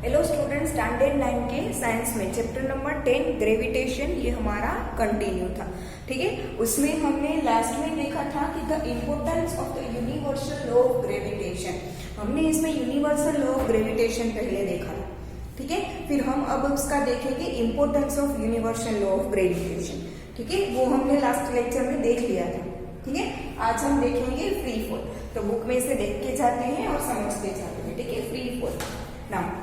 Hello student, standard 9 के science में chapter number 10 gravitation ये हमारा कंटिन्यू था। ठीक है, उसमें हमने लास्ट में देखा था कि the importance of the universal law of gravitation. हमने इसमें यूनिवर्सल लॉ ऑफ ग्रेविटेशन पहले देखा था। ठीक है, फिर हम अब उसका देखेंगे importance of universal law of gravitation. ठीक है, वो हमने लास्ट लेक्चर में देख लिया था। ठीक है, आज हम देखेंगे फ्री फॉल। तो बुक में से देख के जाते हैं और समझते जाते हैं। ठीक है, free fall. Now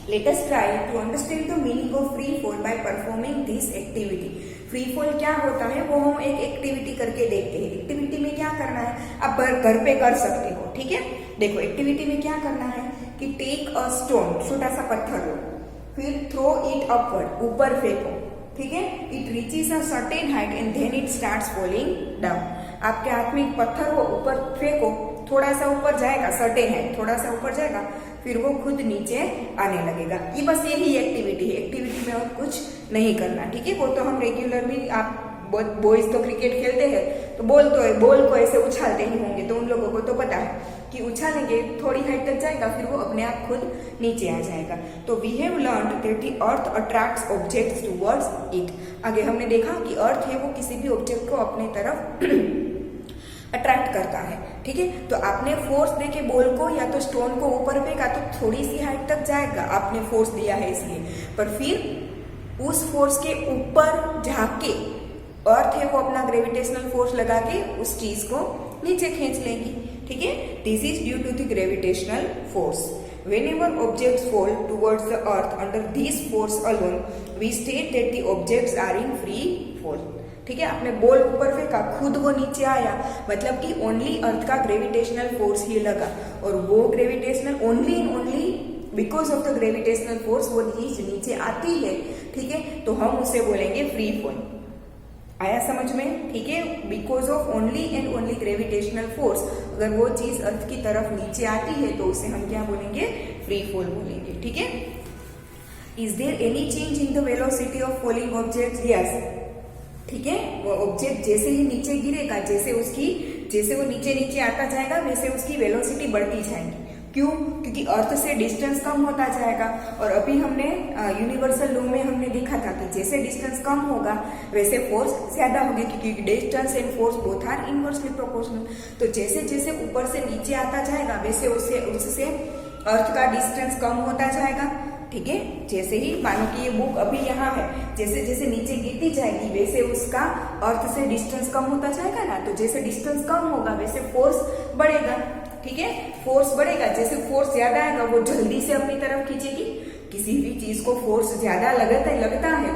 let us try to understand the meaning of free fall by performing this activity। Free fall क्या होता है वो हम एक एक्टिविटी करके देखते हैं। एक्टिविटी में क्या करना है, आप घर पे कर सकते हो। ठीक है, देखो एक्टिविटी में क्या करना है कि टेक अ स्टोन, छोटा सा पत्थर लो, फिर थ्रो इट अपवर्ड, ऊपर फेंको। ठीक है, it reaches a certain height and then it starts falling down. आपके हाथ में एक पत्थर हो, ऊपर फेंको, थोड़ा सा ऊपर जाएगा, सर्टेन हाइट, थोड़ा सा ऊपर जाएगा, फिर वो खुद नीचे आने लगेगा। ये बस यही एक्टिविटी है। एक्टिविटी में और कुछ नहीं करना। ठीक है, वो तो हम रेगुलरली, आप बॉयज तो क्रिकेट खेलते हैं तो बॉल को ऐसे उछालते ही होंगे, तो उन लोगों को तो पता है कि उछालेंगे थोड़ी हाइट तक जाएगा, फिर वो अपने आप खुद नीचे आ जाएगा। तो we have learned that the earth attracts objects towards it. आगे हमने देखा कि अर्थ है वो किसी भी ऑब्जेक्ट को अपने तरफ अट्रैक्ट करता है। ठीक है, तो आपने फोर्स देके बॉल को या तो स्टोन को ऊपर फेंका तो थोड़ी सी हाइट तक जाएगा, आपने फोर्स दिया है इसलिए, पर फिर उस फोर्स के ऊपर जाके अर्थ है वो अपना ग्रेविटेशनल फोर्स लगा के उस चीज को नीचे खींच लेगी। ठीक है, this is due to the gravitational force. Whenever objects fall towards the earth under this force alone, we state that the objects are in free fall। ठीक है, आपने बॉल ऊपर फेंका, खुद वो नीचे आया, मतलब कि ओनली अर्थ का ग्रेविटेशनल फोर्स ही लगा, और वो gravitational only because of the gravitational force वो चीज नीचे आती है। ठीक है, तो हम उसे बोलेंगे फ्री फॉल। आया समझ में? ठीक है, because of only and only gravitational force अगर वो चीज अर्थ की तरफ नीचे आती है तो उसे हम क्या बोलेंगे? फ्री फॉल बोलेंगे। ठीक है, is there any change in the velocity of falling objects? Yes. ठीक है, वो ऑब्जेक्ट जैसे ही नीचे गिरेगा, जैसे वो नीचे आता जाएगा वैसे उसकी वेलोसिटी बढ़ती जाएगी। क्यों? क्योंकि अर्थ से डिस्टेंस कम होता जाएगा। और अभी हमने यूनिवर्सल लॉ में हमने देखा था कि जैसे डिस्टेंस कम होगा वैसे फोर्स ज्यादा होगी, क्योंकि distance and force both are inversely proportional. तो जैसे जैसे ऊपर से नीचे आता जाएगा वैसे उससे अर्थ का डिस्टेंस कम होता जाएगा। ठीक है, जैसे ही मानो कि ये बुक अभी यहाँ है, जैसे जैसे नीचे गिरती जाएगी वैसे उसका अर्थ से डिस्टेंस कम होता जाएगा ना, तो जैसे डिस्टेंस कम होगा वैसे फोर्स बढ़ेगा। ठीक है, फोर्स बढ़ेगा, जैसे फोर्स ज्यादा आएगा वो जल्दी से अपनी तरफ खींचेगी। किसी भी चीज को फोर्स ज्यादा लगता है,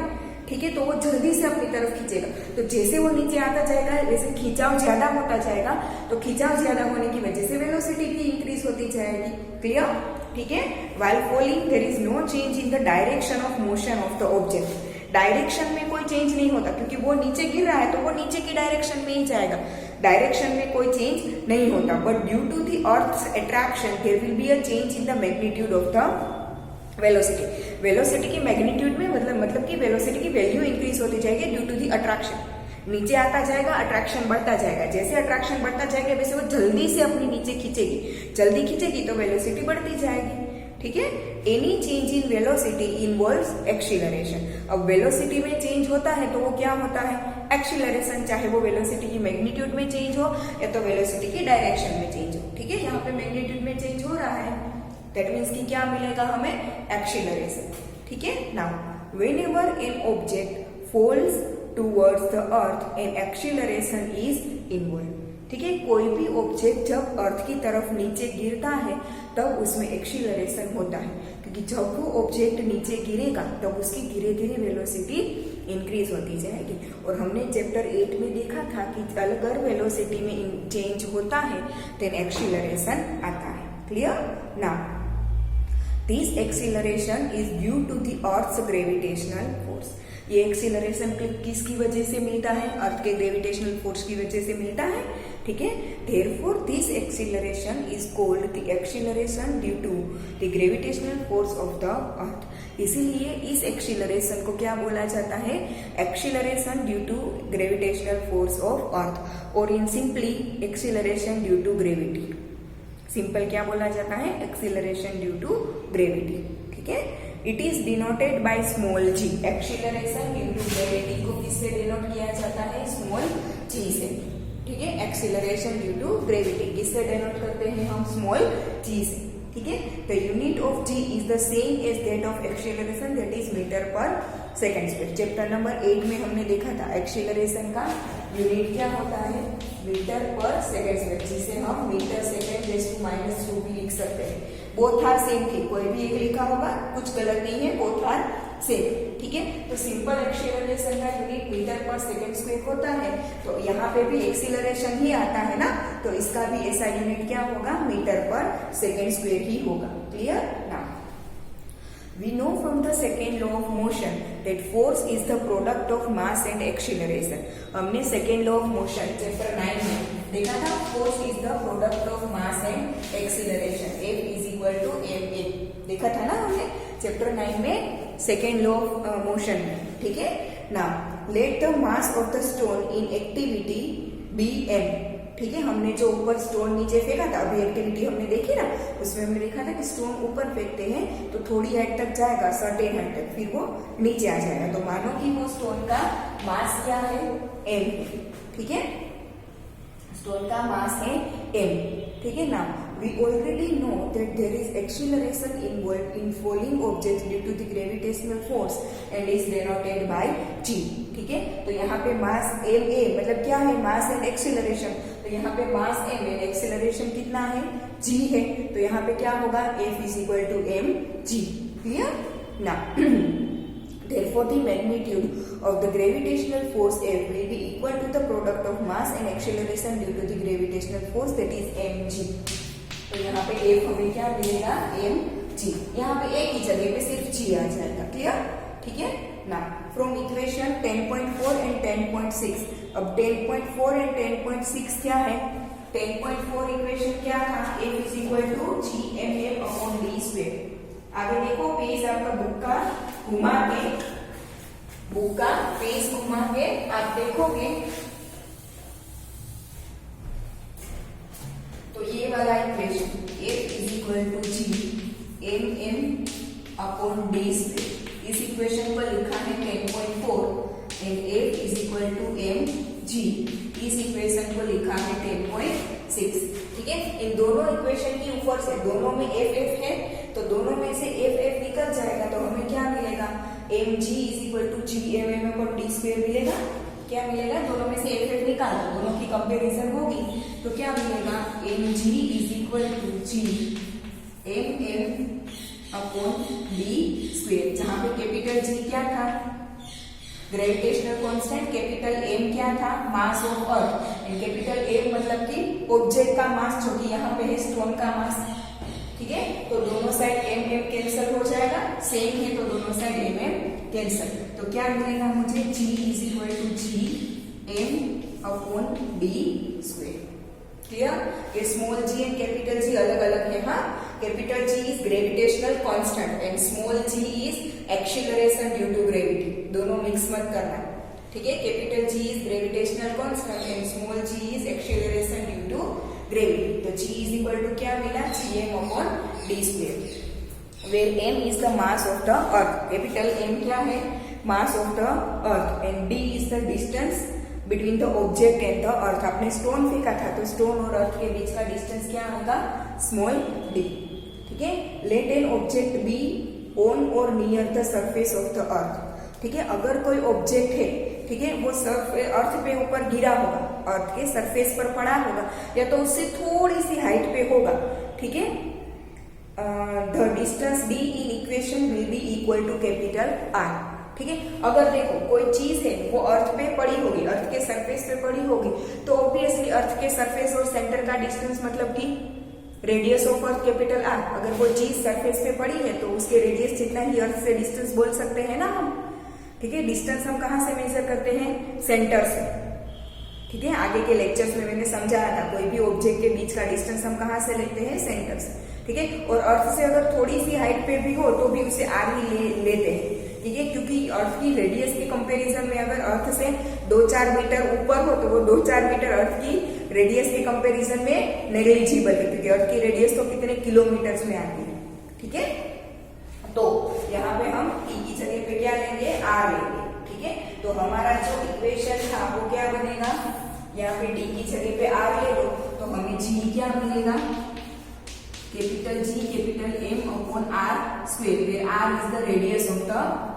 ठीक है, तो वो जल्दी से अपनी तरफ खींचेगा। तो जैसे वो नीचे आता जाएगा वैसे खिंचाव ज्यादा होता जाएगा, तो खिंचाव ज्यादा होने की वजह से वेलोसिटी भी इंक्रीज होती जाएगी। क्लियर? ठीक है, while falling there is no change in the direction of motion of the object. Direction में कोई चेंज नहीं होता, क्योंकि वो नीचे गिर रहा है तो वो नीचे की डायरेक्शन में ही जाएगा, डायरेक्शन में कोई चेंज नहीं होता। But due to the earth's attraction there will be a change in the magnitude of the velocity. Velocity की मैग्नीट्यूड में मतलब कि वेलोसिटी की वैल्यू इंक्रीज होती जाएगी ड्यू टू द अट्रैक्शन। नीचे आता जाएगा, अट्रैक्शन बढ़ता जाएगा, जैसे अट्रैक्शन बढ़ता जाएगा वैसे वो जल्दी से अपनी नीचे खींचेगी, जल्दी खींचेगी तो वेलोसिटी बढ़ती जाएगी। ठीक है, any change in velocity involves acceleration. अब वेलोसिटी में चेंज होता है तो वो क्या होता है? एक्सीलरेशन, चाहे वो वेलोसिटी की मैग्नीट्यूड में चेंज हो या तो वेलोसिटी की डायरेक्शन में चेंज हो। ठीक है, यहाँ पे मैग्नीट्यूड में चेंज हो रहा है, दैट मीन्स कि क्या मिलेगा हमें? एक्सीलरेशन। ठीक है, now whenever an object falls towards the earth an acceleration is involve. ठीक है, कोई भी ऑब्जेक्ट जब अर्थ की तरफ नीचे गिरता है तब उसमें एक्सीलरेशन होता है, क्योंकि जब वो ऑब्जेक्ट नीचे गिरेगा तब उसकी धीरे धीरे वेलोसिटी इंक्रीज होती जाएगी। और हमने चैप्टर 8 में देखा था कि अगर वेलोसिटी में चेंज होता है देन एक्सीलरेशन आता है। Clear? Now this acceleration is due to the earth's gravitational force. ये एक्सीलरेशन किसकी वजह से मिलता है? अर्थ के ग्रेविटेशनल फोर्स की वजह से मिलता है। ठीक है, therefore this acceleration is called the acceleration due to the gravitational force of the earth। इसीलिए इस एक्सीलरेशन को क्या बोला जाता है? Acceleration due to gravitational force of earth, और in simply acceleration due to gravity. Simple क्या बोला जाता है? Acceleration due to gravity. It is denoted by small G. Acceleration due to gravity को किससे डिनोट किया जाता है? स्मॉल जी से। ठीक है, एक्सीलरेशन ड्यू टू ग्रेविटी किससे डिनोट करते हैं हम? स्मॉल जी से। ठीक है, the unit of g is the same as that of acceleration, that is metre per second square. Chapter number 8 में हमने देखा था एक्सीलरेशन का यूनिट क्या होता है? मीटर पर सेकेंड स्क्वायर, जिसे हम मीटर सेकेंड रेज़ टू -2 भी लिख सकते हैं। बोथ आर सेम थी, कोई भी एक लिखा होगा, कुछ गलत नहीं है, बोथ आर सेम। ठीक है, तो सिंपल एक्सीलरेशन का unit metre per second square होता है, तो यहाँ पे भी एक्सीलरेशन ही आता है ना, तो इसका भी ऐसा यूनिट क्या होगा? मीटर पर सेकेंड स्क्वायर ही होगा। Clear? Now we know from the second law of motion that force is the product of mass and acceleration। हमने second law of motion chapter 9 में देखा था, force is the product of mass and acceleration, F is equal to ma देखा था ना हमने chapter 9 में second law of motion में। ठीक है, now let the mass of the stone in activity be m। ठीक है, हमने जो ऊपर स्टोन नीचे फेंका था, अभी एक्टिविटी हमने देखी ना, उसमें हमने देखा था कि स्टोन ऊपर फेंकते हैं तो थोड़ी हाइट तक जाएगा, सर्टेन हाइट तक, फिर वो नीचे आ जाएगा। तो मानो कि वो स्टोन का मास क्या है? m। ठीक है, स्टोन का मास है m। ठीक है ना, we already know that there is acceleration involved in falling objects due to the gravitational force and is denoted by g। ठीक है, तो यहाँ पे मास m a मतलब क्या है? Mass and acceleration. तो यहाँ पे मास m एंड एक्सीलरेशन कितना है? g है, तो यहाँ पे क्या होगा? F is equal to m g। Clear? Now therefore the magnitude of the gravitational force F will be equal to the product of mass and acceleration due to the gravitational force, that is mg। तो यहाँ पे F हमें क्या मिलेगा? mg। यहाँ पे एक ही जगह पे सिर्फ g आ जाएगा। क्लियर? ठीक है ना, फ्रॉम इक्वेशन 10.4 एंड 10.6। अब 10.4 एंड 10.6 क्या है? 10.4 इक्वेशन क्या था? F is equal to gmm upon d square। आगे देखो, पेज आपका बुक का घुमा के आप देखोगे तो ये वाला equation F is equal to gmm upon d square, इस इक्वेशन को लिखा है 10.4 and F is equal to mg, इस इक्वेशन को लिखा है 10.6। ठीक है, इन दोनों इक्वेशन की ऊपर से दोनों में f है, तो दोनों में से f निकल जाएगा, तो हमें क्या मिलेगा? mg is equal to gmm upon d square मिलेगा। क्या मिलेगा? दोनों में से f निकालो, दोनों की कंपैरिजन होगी, तो क्या मिलेगा? mg is equal to gmm upon d square, जहां पे कैपिटल G क्या था? ग्रेविटेशनल कांस्टेंट, कैपिटल M क्या था? Mass of earth, and capital M मतलब कि ऑब्जेक्ट का मास, जो कि यहाँ पे है स्टोन का मास। ठीक है, तो दोनों साइड m कैंसिल हो जाएगा, सेम है तो दोनों साइड m कैंसिल, तो क्या मिलेगा मुझे? G is equal to gm upon d square. Clear? ये small g and capital G अलग अलग है। हाँ, capital G is gravitational constant and small g is acceleration due to gravity, दोनों मिक्स मत करना। ठीक है, capital G is gravitational constant and small g is acceleration due to gravity. तो G इज इक्वल टू क्या मिला? gm upon d square, where m is the mass of the earth. Capital M क्या है? Mass of the earth, and d is the distance between the object and the earth. आपने stone फेंका था, तो stone और अर्थ के बीच का distance क्या होगा? Small d। ठीक है, let an object be on और near the surface of the earth. ठीक है, अगर कोई ऑब्जेक्ट है, ठीक है, वो अर्थ पे ऊपर गिरा होगा, अर्थ के सरफेस पर पड़ा होगा, या तो उससे थोड़ी सी हाइट पे होगा। ठीक है, the distance d in equation will be equal to capital R। ठीक है, अगर देखो कोई चीज है वो अर्थ पे पड़ी होगी, अर्थ के सरफेस पे पड़ी होगी, तो ऑब्वियसली अर्थ के सरफेस और सेंटर का डिस्टेंस मतलब कि radius of earth capital R। अगर कोई चीज सरफेस पे पड़ी है तो उसके रेडियस जितना ही अर्थ से डिस्टेंस बोल सकते हैं ना हम। ठीक है, डिस्टेंस हम कहाँ से मेजर करते हैं? सेंटर से। ठीक है, आगे के लेक्चर्स में मैंने समझाया था, कोई भी ऑब्जेक्ट के बीच का डिस्टेंस हम कहाँ से लेते हैं? सेंटर से। ठीक है, और अर्थ से अगर थोड़ी सी हाइट पे भी हो तो भी उसे R ही लेते हैं। ठीक है, क्योंकि अर्थ की रेडियस के कंपैरिजन में अगर अर्थ से 2-4 मीटर ऊपर हो तो वो 2-4 मीटर अर्थ की रेडियस के कंपैरिजन में नेग्लिजिबल है, क्योंकि अर्थ की रेडियस तो कितने किलोमीटर्स में आती है। ठीक है, तो यहाँ जगह पे क्या लेंगे, आर लेंगे। ठीक है, तो हमारा जो इक्वेशन था वो क्या बनेगा, यहाँ पे डी की जगह पे आर ले लो तो हमें जी क्या मिलेगा, capital G capital M upon R square, where R is the radius of the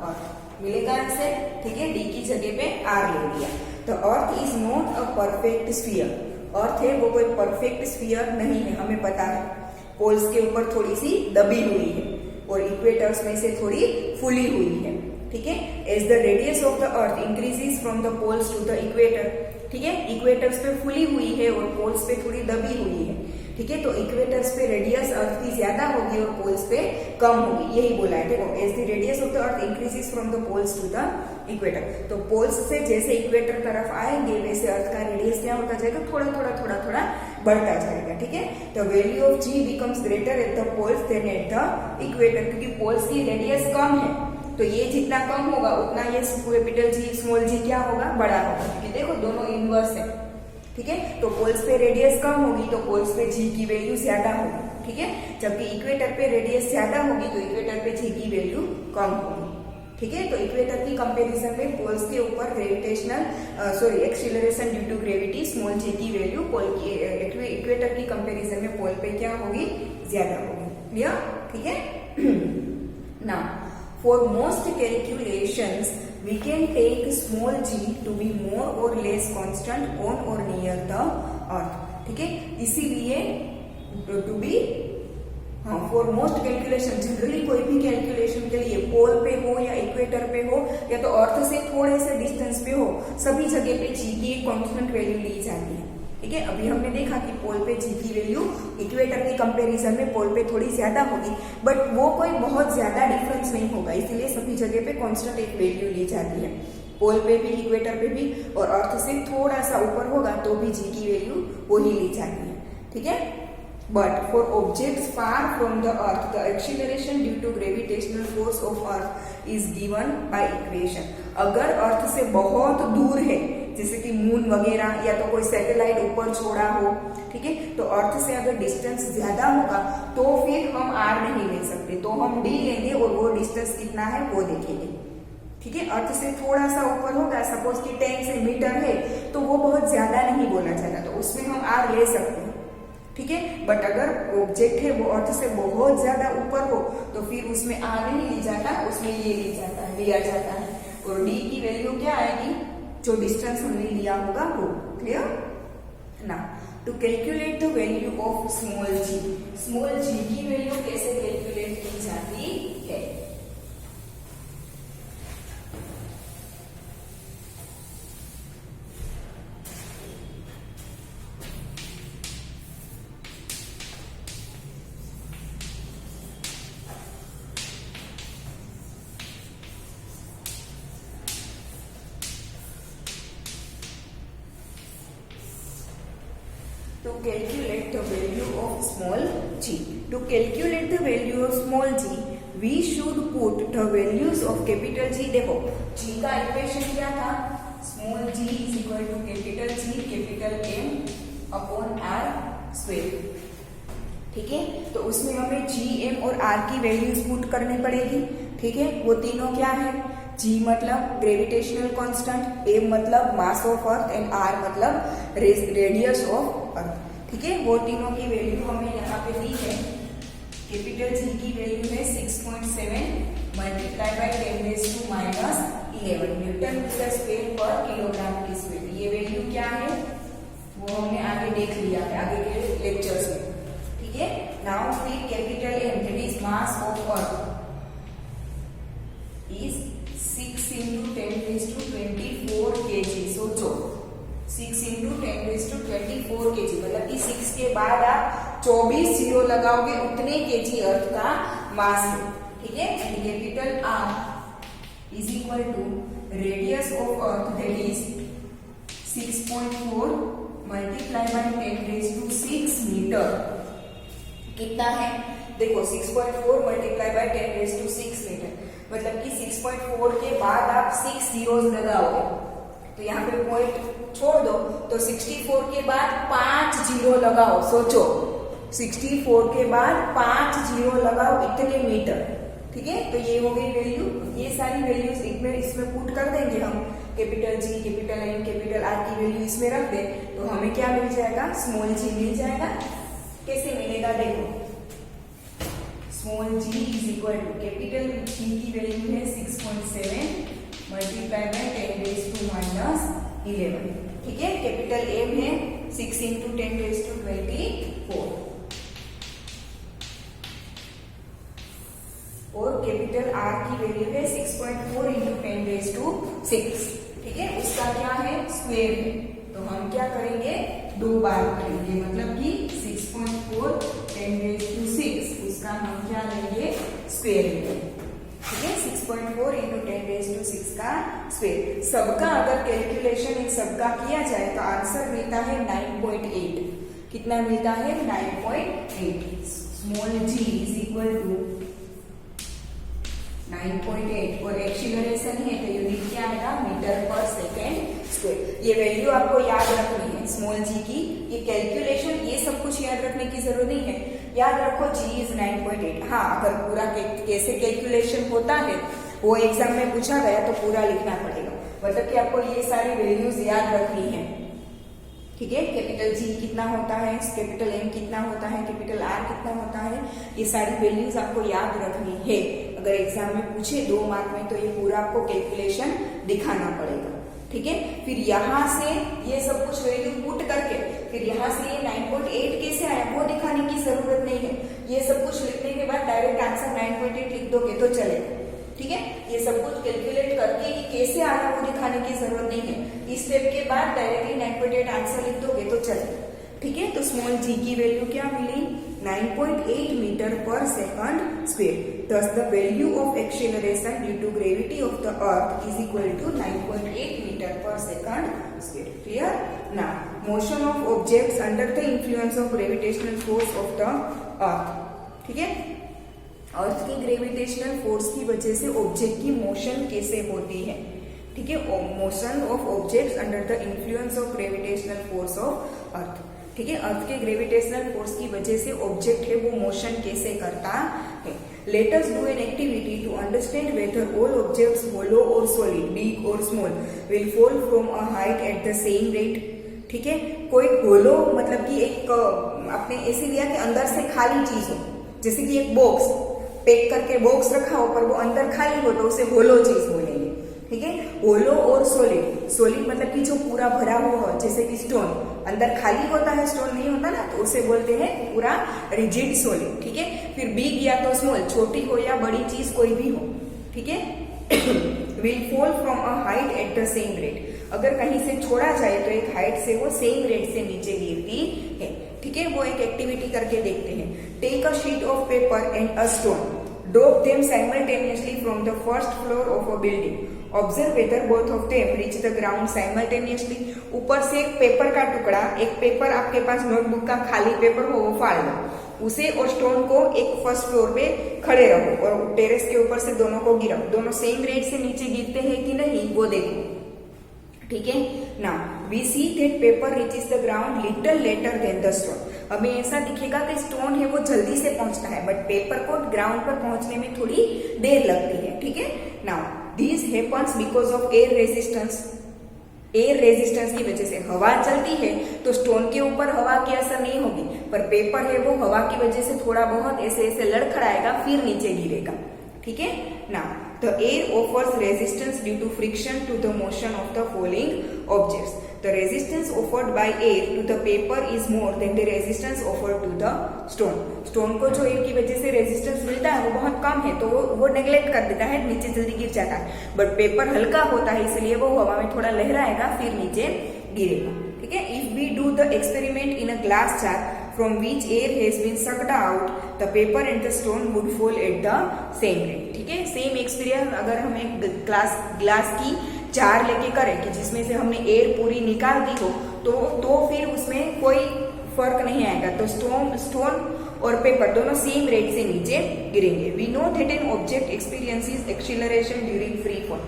earth, मिलेगा आंसर। ठीक है, डी की जगह पे आर ले लिया। तो earth is not a perfect sphere, earth है वो कोई परफेक्ट स्फीयर नहीं है, हमें पता है। पोल्स के ऊपर थोड़ी सी दबी हुई है और इक्वेटर्स में से थोड़ी फुली हुई है। ठीक है, as the radius of the earth increases from the poles to the equator. ठीक है, इक्वेटर्स पे फुली हुई है और पोल्स पे थोड़ी दबी हुई है। ठीक है, तो इक्वेटर्स पे रेडियस अर्थ की ज्यादा होगी और पोल्स पे कम होगी, यही बोला है। देखो, as the radius of the earth increases from the poles to the equator, तो पोल्स से जैसे इक्वेटर तरफ आएंगे वैसे अर्थ का रेडियस क्या होता जाएगा, थोड़ा थोड़ा थोड़ा थोड़ा बढ़ता जाएगा। ठीक है, तो value of g becomes greater at the poles than at the equator, क्योंकि पोल्स की रेडियस कम है तो ये जितना कम होगा उतना ये कैपिटल जी स्मॉल जी क्या होगा, बड़ा होगा, क्योंकि देखो दोनों इनवर्स है। ठीक है, तो पोल्स पे रेडियस कम होगी तो पोल्स पे जी की वैल्यू ज्यादा होगी। ठीक है, जबकि इक्वेटर पे रेडियस ज्यादा होगी तो इक्वेटर पे जी की वैल्यू कम होगी। ठीक है, तो इक्वेटर की कंपैरिजन में पोल्स के ऊपर gravitational acceleration due to gravity small G की वैल्यू इक्वेटर की कंपैरिजन में पोल पे क्या होगी, ज्यादा होगी। क्लियर? ठीक है, now for most calculations we can take small g to be more or less constant on or near the earth। ठीक है, इसीलिए to be for most calculation, generally कोई भी कैलकुलेशन के लिए पोल पे हो या इक्वेटर पे हो या तो अर्थ से थोड़े से डिस्टेंस पे हो, सभी जगह पे जी की एक कांस्टेंट वैल्यू ली जाती है। ठीक है, अभी हमने देखा कि पोल पे जी की वैल्यू इक्वेटर के कंपैरिजन में पोल पे थोड़ी ज्यादा होगी, बट वो कोई बहुत ज्यादा डिफरेंस नहीं होगा, इसीलिए सभी जगह पे कांस्टेंट एक वैल्यू ली जाती है। पोल पे भी इक्वेटर पे भी, और अर्थ से थोड़ा सा ऊपर होगा तो भी जी की वैल्यू वही ली जाती है। ठीक है, but for objects far from the earth the acceleration due to gravitational force of earth is given by equation। अगर अर्थ से बहुत दूर है, जैसे कि मून वगैरह या तो कोई सैटेलाइट ऊपर छोड़ा हो, ठीक है, तो अर्थ से अगर डिस्टेंस ज्यादा होगा तो फिर हम आर नहीं ले सकते, तो हम डी लेंगे और वो डिस्टेंस कितना है वो देखेंगे। ठीक है, अर्थ से थोड़ा सा ऊपर होगा, सपोज कि 10 सेंटीमीटर है तो वो बहुत ज्यादा नहीं बोला जाएगा, तो उसमें हम आर ले सकते हैं। ठीक है, बट अगर ऑब्जेक्ट है वो अर्थ से बहुत ज्यादा ऊपर हो तो फिर उसमें आर नहीं ली जाता, उसमें ये लिया जाता है। और डी की वैल्यू क्या आएगी, जो डिस्टेंस हमने लिया होगा वो। क्लियर? ना to calculate the value of small G की वैल्यू कैसे कैलकुलेट की जाती है। To calculate the value of small g. To calculate the value of small g, we should put the values of capital G। देखो g का equation क्या था, small g is equal to capital G capital M upon R square। ठीक है, तो उसमें हमें g, m और r की वैल्यूज पुट करनी पड़ेगी। ठीक है, वो तीनों क्या है, g मतलब ग्रेविटेशनल कांस्टेंट, m मतलब mass of earth and r मतलब रेडियस ऑफ अर्थ। ठीक है, वो तीनों की वैल्यू हमें यहाँ पे दी है। कैपिटल जी की वैल्यू है 6.7 multiply by 10⁻⁻11 newton metre square per kilogram की स्पीड। ये वैल्यू क्या है वो हमने आगे देख लिया है आगे के लेक्चर्स में। ठीक है, नाउ फिर capital M that is mass of earth is 6 × 10⁻24 kg। सोचो 6 × 10⁻24 kg, मतलब कि 6 के बाद आप 24 जीरो लगाओगे उतने केजी अर्थ का मास है। ठीक है, and capital R is equal to radius of earth that is 6.4 multiply by 10⁻6 metre. कितना है देखो, 6.4 मल्टीप्लाई बाय 10⁻6 मीटर, मतलब कि 6.4 के बाद आप 6 जीरोस लगाओगे तो यहाँ पे पॉइंट छोड़ दो, तो 64 के बाद 5 जीरो लगाओ। सोचो 64 के बाद 5 जीरो लगाओ इतने मीटर। ठीक है, तो ये हो गई वैल्यू। ये सारी वैल्यूज इसमें पुट कर देंगे हम, capital G, capital M, capital R की वैल्यू इसमें रख दे तो हमें क्या मिल जाएगा, स्मॉल जी मिल जाएगा। कैसे मिलेगा देखो, small g is equal to capital g की वैल्यू है 6.7 मल्टीप्लाई बाय 10⁻11। ठीक है, कैपिटल एम है 6 × 10⁻24 और कैपिटल आर की वैल्यू है 6.4 × 10⁻6। ठीक है, उसका क्या है, स्क्वायर है, तो हम क्या करेंगे, 2 बार करेंगे, मतलब कि 6.4 10⁻6 उसका हम क्या लेंगे, स्क्वायर लेंगे। ठीक है, 6.4 × 10⁻6 का स्क्वायर। सबका अगर कैलकुलेशन इन सबका किया जाए तो आंसर मिलता है 9.8। कितना मिलता है, 9.8। Small g is equal to 9.8 और एक्सीलरेशन है तो यूनिट क्या आएगा, मीटर पर सेकेंड स्क्वायर। ये वैल्यू आपको याद रखनी है स्मॉल जी की। ये कैलकुलेशन ये सब कुछ याद रखने की जरूरत नहीं है, याद रखो जी इज 9.8। हाँ, अगर पूरा कैसे कैलकुलेशन होता है वो एग्जाम में पूछा गया तो पूरा लिखना पड़ेगा, मतलब कि आपको ये सारी वैल्यूज याद रखनी है। ठीक है, कैपिटल जी कितना होता है, कैपिटल एम कितना होता है, कैपिटल आर कितना होता है, ये सारी वैल्यूज आपको याद रखनी है। अगर एग्जाम में पूछे 2 मार्क में तो ये पूरा आपको कैलकुलेशन दिखाना पड़ेगा। ठीक है, फिर यहाँ से ये सब कुछ वैल्यू पुट करके फिर यहाँ से ये 9.8 कैसे आया वो दिखाने की जरूरत नहीं है। ये सब कुछ लिखने के बाद डायरेक्ट आंसर 9.8 लिख दोगे तो चलेगा। ठीक है, ये सब कुछ कैलकुलेट करके ये कैसे आया वो दिखाने की जरूरत नहीं है। इस स्टेप के बाद डायरेक्टली 9.8 आंसर लिख दोगे तो चलेगा। ठीक है, तो स्मॉल जी की वैल्यू क्या मिली, 9.8 मीटर पर second square. Thus the value of acceleration due to gravity of the earth is equal to 9.8 meter per second square. Clear? Now, motion of objects under the influence of gravitational force of the earth. ठीक है, अर्थ की gravitational force की वजह से object की motion कैसे होती है। ठीक है, motion of objects under the influence of gravitational force of अर्थ। ठीक है, अर्थ के ग्रेविटेशनल फोर्स की वजह से ऑब्जेक्ट है वो मोशन कैसे करता है। Let us do an activity to understand whether all objects hollow और सॉलिड, बिग और small, will fall from a height at the same rate. ठीक है, कोई होलो मतलब कि एक आपने ऐसे लिया कि अंदर से खाली चीज हो, जैसे कि एक बॉक्स पैक करके बॉक्स रखा हो पर वो अंदर खाली हो तो उसे होलो चीज बोलेंगे। ठीक है, होलो और सॉलिड, सॉलिड मतलब कि जो पूरा भरा हुआ हो, जैसे कि स्टोन अंदर खाली होता है, स्टोन नहीं होता ना, तो उसे बोलते हैं पूरा रिजिड सॉलिड। ठीक है, फिर बिग या तो स्मॉल, छोटी हो या बड़ी चीज कोई भी हो। ठीक है, will fall from a height at the same rate. अगर कहीं से छोड़ा जाए तो एक हाइट से वो सेम रेट से नीचे गिरती है। ठीक है, वो एक एक्टिविटी करके देखते हैं। Take a sheet of paper and a stone, drop them simultaneously from the first floor of a building, observe whether both of them reach the ground simultaneously. ऊपर से एक पेपर का टुकड़ा, एक पेपर आपके पास नोटबुक का खाली पेपर हो वो फाड़ लो, उसे और स्टोन को एक फर्स्ट फ्लोर पे खड़े रहो और टेरेस के ऊपर से दोनों को गिराओ, दोनों सेम रेट से नीचे गिरते हैं कि नहीं वो देखो। ठीक है, now we see that paper reaches the ground little later than the stone. हमें ऐसा दिखेगा कि स्टोन है वो जल्दी से पहुंचता है, बट पेपर को ग्राउंड पर पहुंचने में थोड़ी देर लगती है। ठीक है, now this happens because of air resistance. Air resistance की वजह से हवा चलती है तो स्टोन के ऊपर हवा की असर नहीं होगी, पर पेपर है वो हवा की वजह से थोड़ा बहुत ऐसे ऐसे लड़खड़ाएगा फिर नीचे गिरेगा। ठीक है, now the air offers resistance due to friction to the motion of the falling objects. The resistance offered by air to the paper is more than the resistance offered to the stone. Stone को जो air की वजह से resistance मिलता है वो बहुत कम है तो वो नेग्लेक्ट कर देता है, नीचे जल्दी गिर जाता है, बट पेपर हल्का होता है इसलिए वो हवा में थोड़ा लहराएगा फिर नीचे गिरेगा। ठीक है, if we do the experiment in a glass jar from which air has been sucked out, the paper and the stone would fall at the same rate. ठीक है, सेम एक्सपीरियंस अगर हम एक ग्लास की जार लेके करें कि जिसमें से हमने एयर पूरी निकाल दी हो तो फिर उसमें कोई फर्क नहीं आएगा, तो स्टोन और पेपर दोनों सेम रेट से नीचे गिरेंगे। We know that an object experiences acceleration during free fall.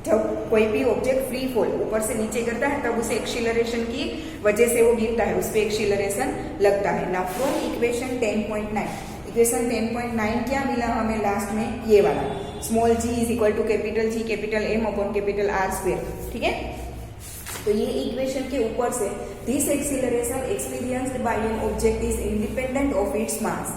जब कोई भी ऑब्जेक्ट फ्री फॉल ऊपर से नीचे गिरता है तब उसे एक्सीलरेशन की वजह से वो गिरता है, उस पर एक्सीलरेशन लगता है। नाउ फ्रॉम इक्वेशन 10.9, इक्वेशन 10.9 क्या मिला हमें लास्ट में, ये वाला, small g is equal to capital G capital M upon capital R square. ठीक है, तो ये इक्वेशन के ऊपर से this acceleration experienced by an object is independent of its mass.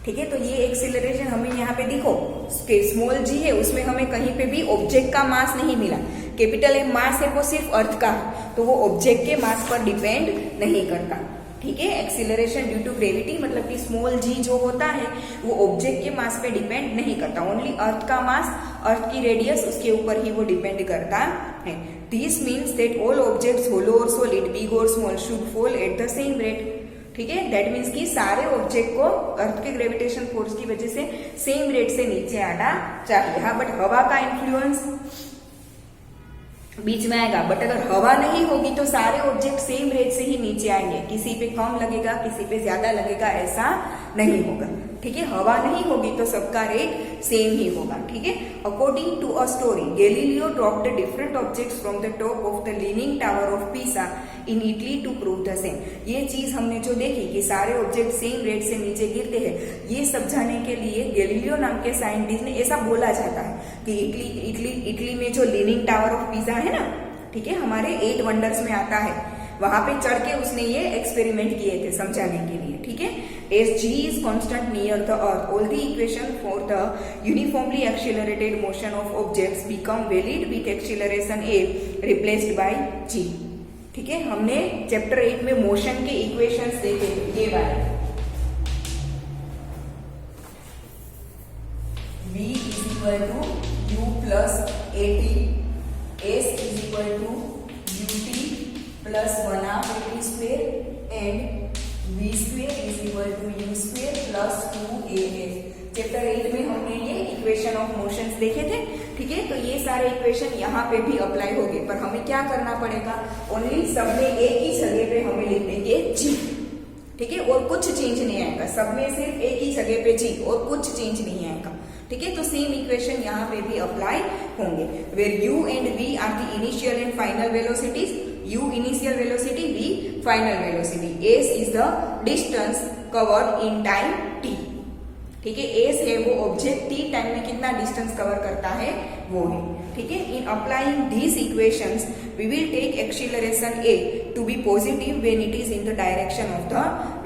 ठीक है, तो ये एक्सीलरेशन हमें यहाँ पे देखो स्मॉल g है, उसमें हमें कहीं पे भी ऑब्जेक्ट का मास नहीं मिला। कैपिटल M मास है वो सिर्फ अर्थ का है, तो वो ऑब्जेक्ट के मास पर डिपेंड नहीं करता। ठीक है, एक्सीलरेशन ड्यू टू ग्रेविटी मतलब कि स्मॉल g जो होता है वो ऑब्जेक्ट के मास पे डिपेंड नहीं करता, ओनली अर्थ का मास, अर्थ की रेडियस, उसके ऊपर ही वो डिपेंड करता है। This means that all objects hollow और सॉलिड बिग और small should fall at the same rate. ठीक है, दैट मीन्स कि सारे ऑब्जेक्ट को अर्थ के ग्रेविटेशन फोर्स की वजह से सेम रेट से नीचे आना चाहिए। हाँ, बट हवा का इन्फ्लुएंस बीच में आएगा, बट अगर हवा नहीं होगी तो सारे ऑब्जेक्ट सेम रेट से ही नीचे आएंगे, किसी पे कम लगेगा किसी पे ज्यादा लगेगा ऐसा नहीं होगा। ठीक है, हवा नहीं होगी तो सबका रेट सेम ही होगा। ठीक है, according to a story Galileo dropped different objects from the top of the leaning tower of Pisa in Italy to prove the same. ये चीज हमने जो देखी कि सारे ऑब्जेक्ट सेम रेट से नीचे गिरते हैं, ये समझाने के लिए गैलीलियो नाम के साइंटिस्ट ने ऐसा बोला जाता है कि इटली में जो लीनिंग टावर ऑफ पीसा है ना, ठीक है, हमारे 8 वंडर्स में आता है, वहां पे चढ़ के उसने ये एक्सपेरिमेंट किए थे समझाने के लिए। ठीक है, as g is constant near the earth, all the equation for the uniformly accelerated motion of objects become valid with acceleration a replaced by g। ठीक है, हमने चैप्टर 8 में मोशन के इक्वेशंस देखे थे, ये वाले v is equal to u plus at, s is equal to ut plus 1/2 at square and v square is equal to u square plus 2as। Chapter 8 में हमने ये इक्वेशन ऑफ मोशंस देखे थे। ठीक है, तो ये सारे इक्वेशन यहाँ पे भी अप्लाई होंगे, पर हमें क्या करना पड़ेगा, ओनली सब में एक ही जगह पे हमें लिख देंगे g। ठीक है, और कुछ चेंज नहीं आएगा, सब में सिर्फ एक ही जगह पे g और कुछ चेंज नहीं आएगा। ठीक है, तो सेम इक्वेशन यहाँ पे भी अप्लाई होंगे, where u and v are the initial and final velocities, u initial velocity, v final velocity, s is the distance covered in time t। ठीक है, s है वो ऑब्जेक्ट t टाइम में कितना डिस्टेंस कवर करता है वो है। ठीक है, in applying these equations we will take acceleration a to be positive when it is in the direction of the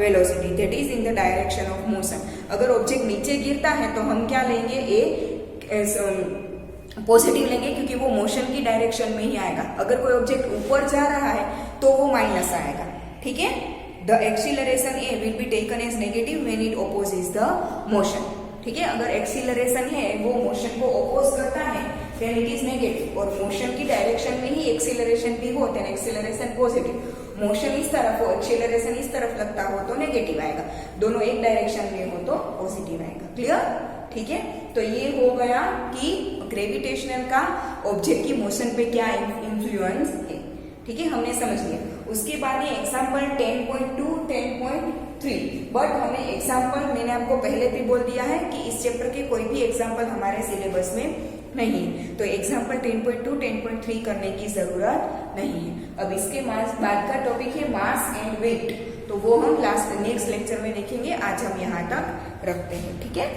velocity, that is in the direction of motion. अगर object नीचे गिरता है तो हम क्या लेंगे, a पॉजिटिव लेंगे क्योंकि वो मोशन की डायरेक्शन में ही आएगा। अगर कोई ऑब्जेक्ट ऊपर जा रहा है तो वो माइनस आएगा। ठीक है, the acceleration a will be taken as negative when it opposes the motion. ठीक है, अगर एक्सीलरेशन है वो मोशन को ओपोज करता है देन इट इज नेगेटिव, और मोशन की डायरेक्शन में ही एक्सीलरेशन भी हो देन एक्सीलरेशन पॉजिटिव। मोशन इस तरफ हो, एक्सीलरेशन इस तरफ लगता हो तो नेगेटिव आएगा, दोनों एक डायरेक्शन में हो तो पॉजिटिव आएगा। क्लियर? ठीक है, तो ये हो गया कि ग्रेविटेशनल का ऑब्जेक्ट की मोशन पे क्या इन्फ्लुएंस है। ठीक है, हमने समझ लिया। उसके बाद ये एग्जाम्पल 10.2, 10.3, बट हमें एग्जाम्पल मैंने आपको पहले भी बोल दिया है कि इस चैप्टर के कोई भी एग्जाम्पल हमारे सिलेबस में नहीं है, तो एग्जाम्पल 10.2, 10.3 करने की जरूरत नहीं है। अब इसके बाद का टॉपिक है मास एंड वेट, तो वो हम नेक्स्ट लेक्चर में देखेंगे। आज हम यहाँ तक रखते हैं। ठीक है।